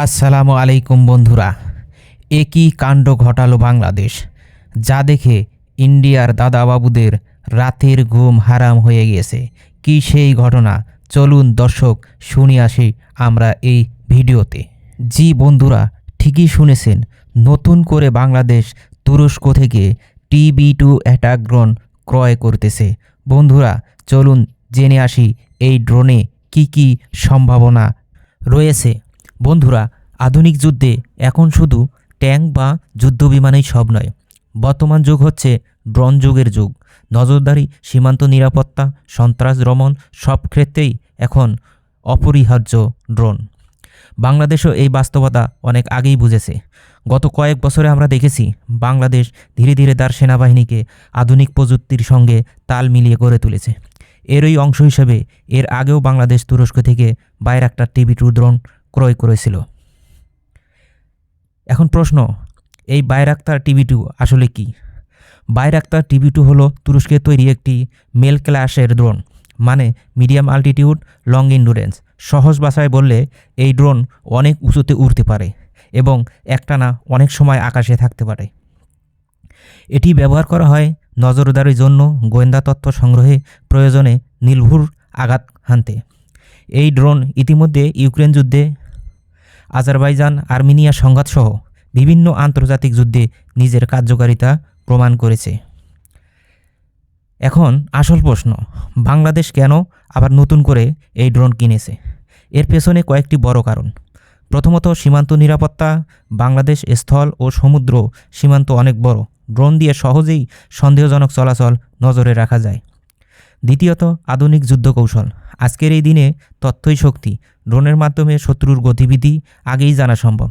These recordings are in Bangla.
আসসালামু আলাইকুম বন্ধুরা। একই কাণ্ড ঘটালো বাংলাদেশ, যা দেখে ইন্ডিয়ার দাদাবাবুদের রাতের ঘুম হারাম হয়ে গেছে। কি সেই ঘটনা? চলুন দর্শক শুনে আসি আমরা এই ভিডিওতে। জি বন্ধুরা, ঠিকই শুনেছেন, নতুন করে বাংলাদেশ তুরস্ক থেকে TB2 অ্যাটাক ড্রোন ক্রয় করতেছে। বন্ধুরা চলুন জেনে আসি এই ড্রোনে কি কি সম্ভাবনা রয়েছে। বন্ধুরা, আধুনিক যুদ্ধে এখন শুধু ট্যাঙ্ক বা যুদ্ধবিমানেই সব নয়। বর্তমান যুগ হচ্ছে ড্রোন যুগের যুগ। নজরদারি, সীমান্ত নিরাপত্তা, সন্ত্রাস দমন সব ক্ষেত্রেই এখন অপরিহার্য ড্রোন। বাংলাদেশও এই বাস্তবতা অনেক আগেই বুঝেছে। গত কয়েক বছরে আমরা দেখেছি বাংলাদেশ ধীরে ধীরে তার সেনাবাহিনীকে আধুনিক প্রযুক্তির সঙ্গে তাল মিলিয়ে গড়ে তুলেছে। এরই অংশ হিসেবে এর আগেও বাংলাদেশ তুরস্ক থেকে বাইরাক্টার TB2 ড্রোন ক্রয় করেছিল। এখন প্রশ্ন, এই বাইরাক্টার TB2 আসলে কি? বাইরাক্টার TB2 হলো তুরস্কের তৈরি একটি মেল ক্লাসের ড্রোন, মানে মিডিয়াম আল্টিটিউড লং ইন্ডুরেন্স। সহজ ভাষায় বললে এই ড্রোন অনেক উঁচুতে উড়তে পারে এবং একটানা অনেক সময় আকাশে থাকতে পারে। এটি ব্যবহার করা হয় নজরদারির জন্য, গোয়েন্দা তথ্য সংগ্রহে, প্রয়োজনে নির্ভুল আঘাত হানতে। এই ড্রোন ইতিমধ্যে ইউক্রেন যুদ্ধে, আজারবাইজান আর্মেনিয়া সংঘাতসহ বিভিন্ন আন্তর্জাতিক যুদ্ধে নিজের কার্যকারিতা প্রমাণ করেছে। এখন আসল প্রশ্ন, বাংলাদেশ কেন আবার নতুন করে এই ড্রোন কিনেছে? এর পেছনে কয়েকটি বড় কারণ। প্রথমত, সীমান্ত নিরাপত্তা। বাংলাদেশ স্থল ও সমুদ্র সীমান্ত অনেক বড়। ড্রোন দিয়ে সহজেই সন্দেহজনক চলাচল নজরে রাখা যায়। দ্বিতীয়ত, আধুনিক যুদ্ধ কৌশল। আজকের এই দিনে তথ্যই শক্তি। ড্রোনের মাধ্যমে শত্রুর গতিবিধি আগেই জানা সম্ভব।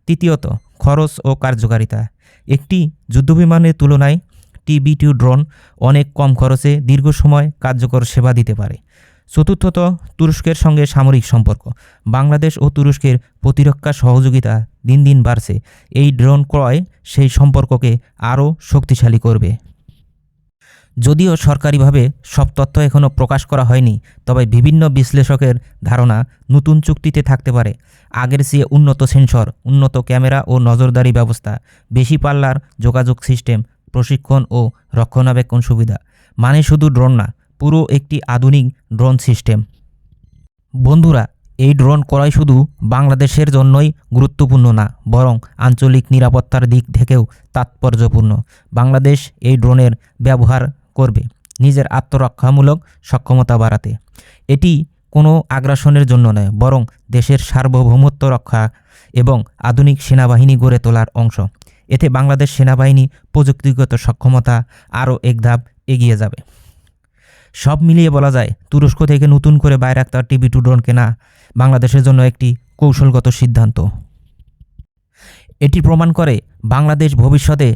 তৃতীয়ত, খরচ ও কার্যকারিতা। একটি যুদ্ধবিমানের তুলনায় TB2 ড্রোন অনেক কম খরচে দীর্ঘ সময় কার্যকর সেবা দিতে পারে। চতুর্থত, তুরস্কের সঙ্গে সামরিক সম্পর্ক। বাংলাদেশ ও তুরস্কের প্রতিরক্ষা সহযোগিতা দিন দিন বাড়ছে। এই ড্রোন ক্রয় সেই সম্পর্ককে আরও শক্তিশালী করবে। যদিও সরকারিভাবে সব তথ্য এখনও প্রকাশ করা হয়নি, তবে বিভিন্ন বিশ্লেষকের ধারণা নতুন চুক্তিতে থাকতে পারে আগের চেয়ে উন্নত সেন্সর, উন্নত ক্যামেরা ও নজরদারি ব্যবস্থা, বেশি পাল্লার যোগাযোগ সিস্টেম, প্রশিক্ষণ ও রক্ষণাবেক্ষণ সুবিধা। মানে শুধু ড্রোন না, পুরো একটি আধুনিক ড্রোন সিস্টেম। বন্ধুরা, এই ড্রোন ক্রয় শুধু বাংলাদেশের জন্যই গুরুত্বপূর্ণ না, বরং আঞ্চলিক নিরাপত্তার দিক থেকেও তাৎপর্যপূর্ণ। বাংলাদেশ এই ড্রোনের ব্যবহার করবে নিজের আত্মরক্ষামূলক সক্ষমতা বাড়াতে। এটি কোনো আগ্রাসনের জন্য নয়, বরং দেশের সার্বভৌমত্ব রক্ষা এবং আধুনিক সেনাবাহিনী গড়ে তোলার অংশ। এতে বাংলাদেশ সেনাবাহিনী প্রযুক্তিগত সক্ষমতা আরও এক ধাপ এগিয়ে যাবে। সব মিলিয়ে বলা যায়, তুরস্ক থেকে নতুন করে বাইরাক্টার TB2 ড্রোন কেনা বাংলাদেশের জন্য একটি কৌশলগত সিদ্ধান্ত। এটি প্রমাণ করে বাংলাদেশ ভবিষ্যতে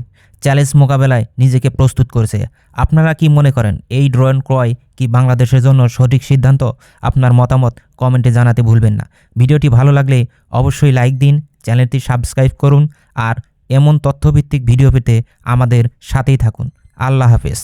চ্যালেঞ্জ মোকাবেলায় নিজেকে প্রস্তুত করেছে। আপনারা কি মনে করেন, এই ড্রোন ক্রয় কি বাংলাদেশের জন্য সঠিক সিদ্ধান্ত? আপনার মতামত কমেন্টে জানাতে ভুলবেন না। ভিডিওটি ভালো লাগলে অবশ্যই লাইক দিন, চ্যানেলটি সাবস্ক্রাইব করুন আর এমন তথ্যভিত্তিক ভিডিও পেতে আমাদের সাথেই থাকুন। আল্লাহ হাফেজ।